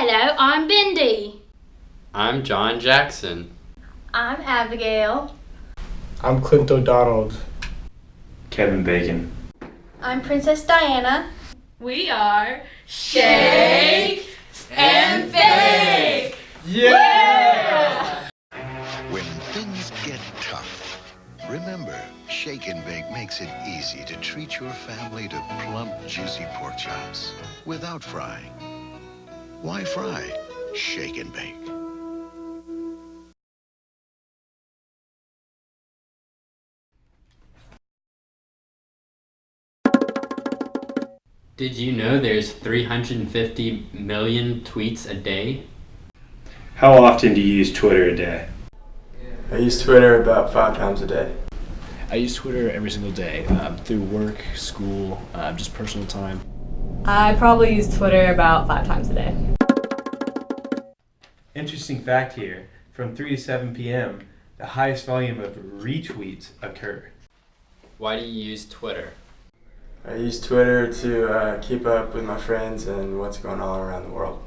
Hello, I'm Bindi. I'm John Jackson. I'm Abigail. I'm Clint O'Donnell. Kevin Bacon. I'm Princess Diana. We are Shake and Bake! Yeah! When things get tough, remember, Shake and Bake makes it easy to treat your family to plump, juicy pork chops without frying. Why fry? Shake and Bake. Did you know there's 350 million tweets a day? How often do you use Twitter a day? I use Twitter about 5 times a day. I use Twitter every single day, through work, school, just personal time. I probably use Twitter about 5 times a day. Interesting fact here, from 3 to 7 p.m., the highest volume of retweets occur. Why do you use Twitter? I use Twitter to keep up with my friends and what's going on around the world.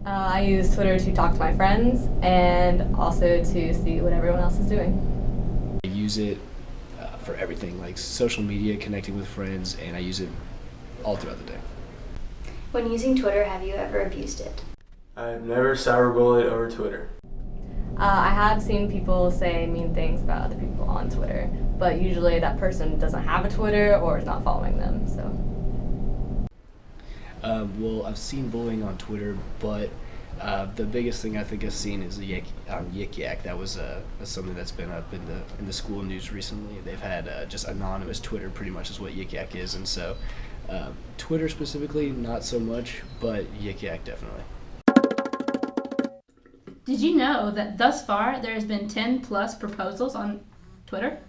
I use Twitter to talk to my friends and also to see what everyone else is doing. I use it for everything, like social media, connecting with friends, and I use it all throughout the day. When using Twitter, have you ever abused it? I've never cyberbullied over Twitter. I have seen people say mean things about other people on Twitter, but usually that person doesn't have a Twitter or is not following them, so. Well, I've seen bullying on Twitter, but the biggest thing I think I've seen is Yik Yak. That was something that's been up in the school news recently. They've had just anonymous Twitter, pretty much is what Yik Yak is, and so Twitter specifically, not so much, but Yik Yak definitely. Did you know that thus far there has been 10 plus proposals on Twitter?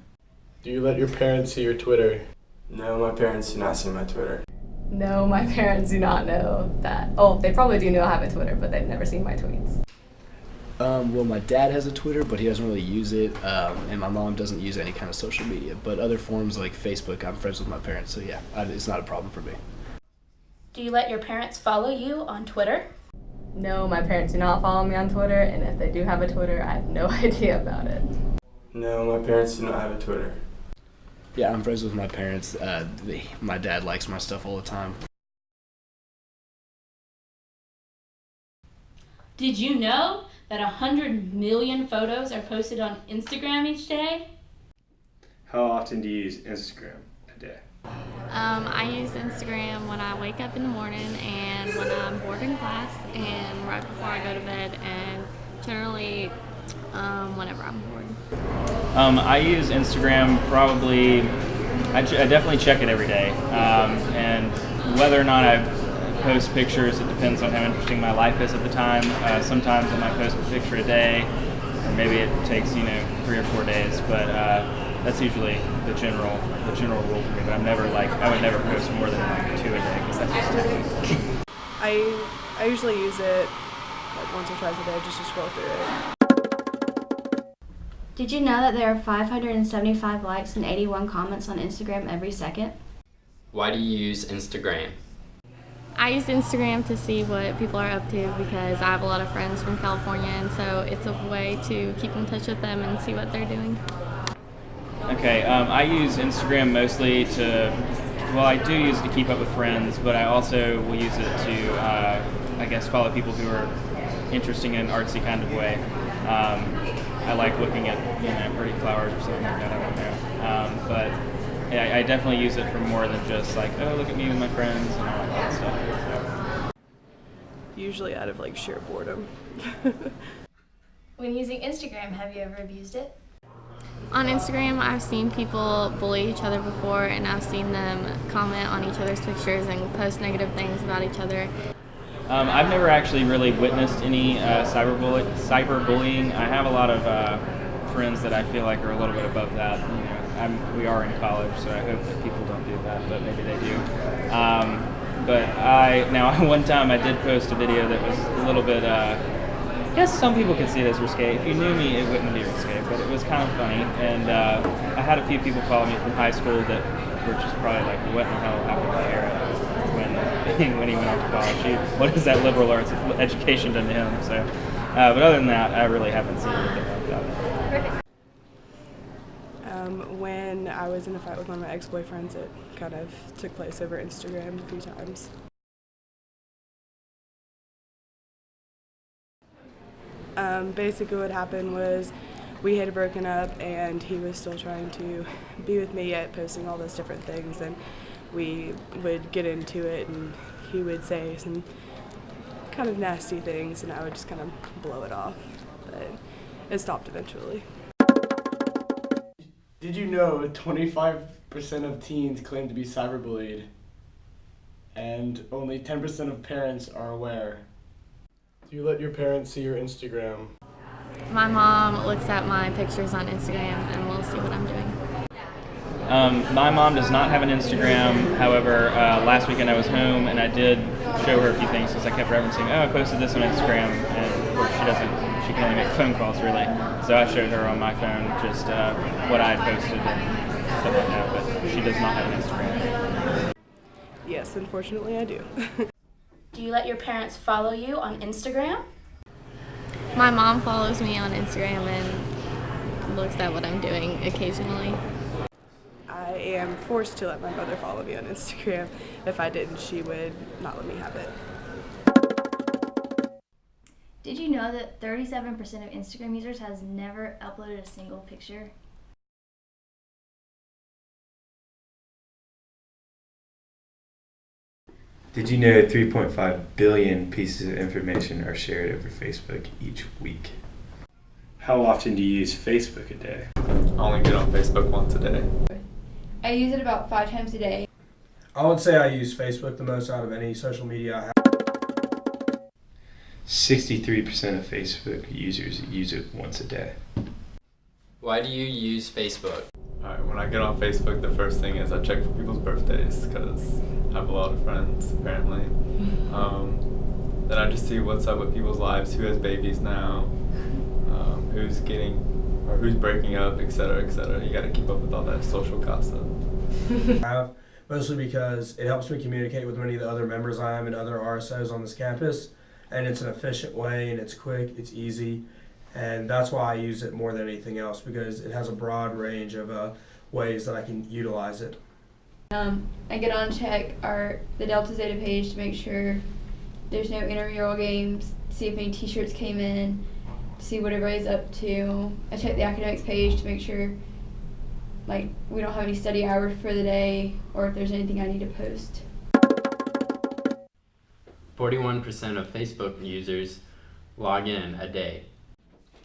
Do you let your parents see your Twitter? No, my parents do not see my Twitter. No, my parents do not know that. Oh, they probably do know I have a Twitter, but they've never seen my tweets. Well, my dad has a Twitter, but he doesn't really use it, and my mom doesn't use any kind of social media. But other forms like Facebook, I'm friends with my parents, so yeah, it's not a problem for me. Do you let your parents follow you on Twitter? No, my parents do not follow me on Twitter, and if they do have a Twitter, I have no idea about it. No, my parents do not have a Twitter. Yeah, I'm friends with my parents. My dad likes my stuff all the time. Did you know that 100 million photos are posted on Instagram each day? How often do you use Instagram a day? I use Instagram when I wake up in the morning and when I'm bored in class and right before I go to bed, and generally whenever I'm bored. I use Instagram probably, I definitely check it every day, and whether or not I post pictures, it depends on how interesting my life is at the time. Sometimes I might post a picture a day, or maybe it takes 3 or 4 days, but that's usually the general rule for me. But I would never post more than 2 a day, because that's just too much. I usually use it like once or twice a day just to scroll through it. Did you know that there are 575 likes and 81 comments on Instagram every second? Why do you use Instagram? I use Instagram to see what people are up to because I have a lot of friends from California, and so it's a way to keep in touch with them and see what they're doing. Okay, I use Instagram mostly I do use it to keep up with friends, but I also will use it to, follow people who are interesting in an artsy kind of way. I like looking at, pretty flowers or something like that, I don't know. But yeah, I definitely use it for more than just like, oh, look at me with my friends and all that stuff. So. Usually out of sheer boredom. When using Instagram, have you ever abused it? On Instagram, I've seen people bully each other before, and I've seen them comment on each other's pictures and post negative things about each other. I've never actually really witnessed any cyberbullying. I have a lot of friends that I feel like are a little bit above that. We are in college, so I hope that people don't do that, but maybe they do. One time I did post a video that was a little bit, I guess some people could see it as risque. If you knew me, it wouldn't be risque, but it was kind of funny. And I had a few people follow me from high school that were just probably like, what in the hell happened there when when he went off to college. What has that liberal arts education done to him? So, but other than that, I really haven't seen anything like that. When I was in a fight with one of my ex-boyfriends, it kind of took place over Instagram a few times. Basically what happened was we had broken up and he was still trying to be with me yet posting all those different things, and we would get into it and he would say some kind of nasty things and I would just kind of blow it off, but it stopped eventually. Did you know 25% of teens claim to be cyberbullied and only 10% of parents are aware? Do you let your parents see your Instagram? My mom looks at my pictures on Instagram and will see what I'm doing. My mom does not have an Instagram. However, last weekend I was home and I did show her a few things because I kept referencing, oh, I posted this on Instagram, and of course she can only make phone calls really. So I showed her on my phone just what I had posted and stuff like that, but she does not have an Instagram. Yes, unfortunately I do. Do you let your parents follow you on Instagram? My mom follows me on Instagram and looks at what I'm doing occasionally. I am forced to let my mother follow me on Instagram. If I didn't, she would not let me have it. Did you know that 37% of Instagram users has never uploaded a single picture? Did you know 3.5 billion pieces of information are shared over Facebook each week? How often do you use Facebook a day? I only get on Facebook once a day. I use it about 5 times a day. I would say I use Facebook the most out of any social media I have. 63% of Facebook users use it once a day. Why do you use Facebook? Alright, when I get on Facebook, the first thing is I check for people's birthdays because I have a lot of friends, apparently. Then I just see what's up with people's lives, who has babies now, who's getting or who's breaking up, etc., etc. You got to keep up with all that social gossip. I have, mostly because it helps me communicate with many of the other members I am and other RSOs on this campus, and it's an efficient way and it's quick, it's easy. And that's why I use it more than anything else, because it has a broad range of ways that I can utilize it. I get on check the Delta Zeta page to make sure there's no intramural games, see if any t-shirts came in, see what everybody's up to. I check the academics page to make sure we don't have any study hours for the day or if there's anything I need to post. 41% of Facebook users log in a day.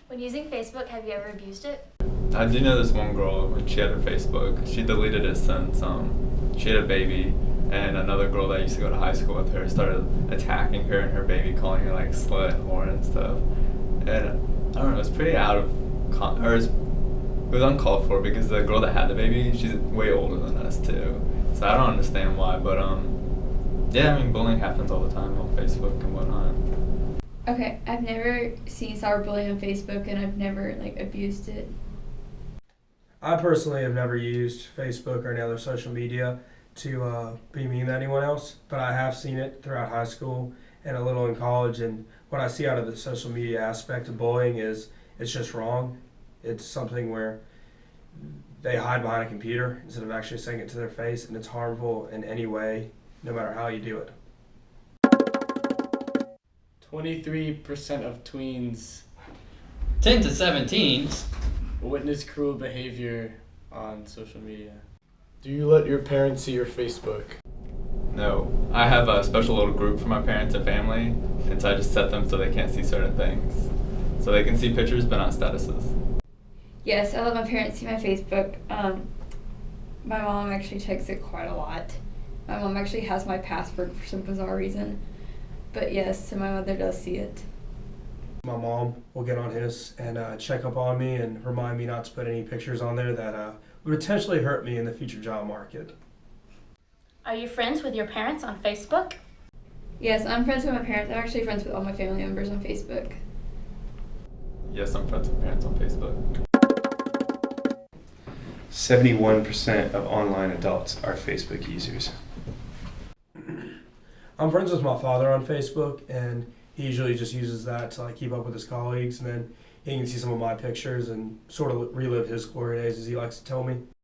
When using Facebook, have you ever abused it? I do know this one girl, when she had her Facebook, she deleted it since she had a baby, and another girl that used to go to high school with her started attacking her and her baby, calling her slut and whore and stuff. And I don't know, it's pretty out of it was uncalled for because the girl that had the baby, she's way older than us too. So I don't understand why, but yeah, I mean, bullying happens all the time on Facebook and whatnot. Okay, I've never seen cyberbullying on Facebook and I've never abused it. I personally have never used Facebook or any other social media to be mean to anyone else, but I have seen it throughout high school and a little in college, and what I see out of the social media aspect of bullying is it's just wrong. It's something where they hide behind a computer instead of actually saying it to their face, and it's harmful in any way, no matter how you do it. 23% of tweens 10 to 17s witness cruel behavior on social media. Do you let your parents see your Facebook? No. I have a special little group for my parents and family, and so I just set them so they can't see certain things. So they can see pictures, but not statuses. Yes, I let my parents see my Facebook. My mom actually checks it quite a lot. My mom actually has my password for some bizarre reason. But yes, so my mother does see it. My mom will get on his and check up on me and remind me not to put any pictures on there that would potentially hurt me in the future job market. Are you friends with your parents on Facebook? Yes, I'm friends with my parents. I'm actually friends with all my family members on Facebook. Yes, I'm friends with parents on Facebook. 71% of online adults are Facebook users. I'm friends with my father on Facebook, and he usually just uses that to like keep up with his colleagues, and then he can see some of my pictures and sort of relive his glory days, as he likes to tell me.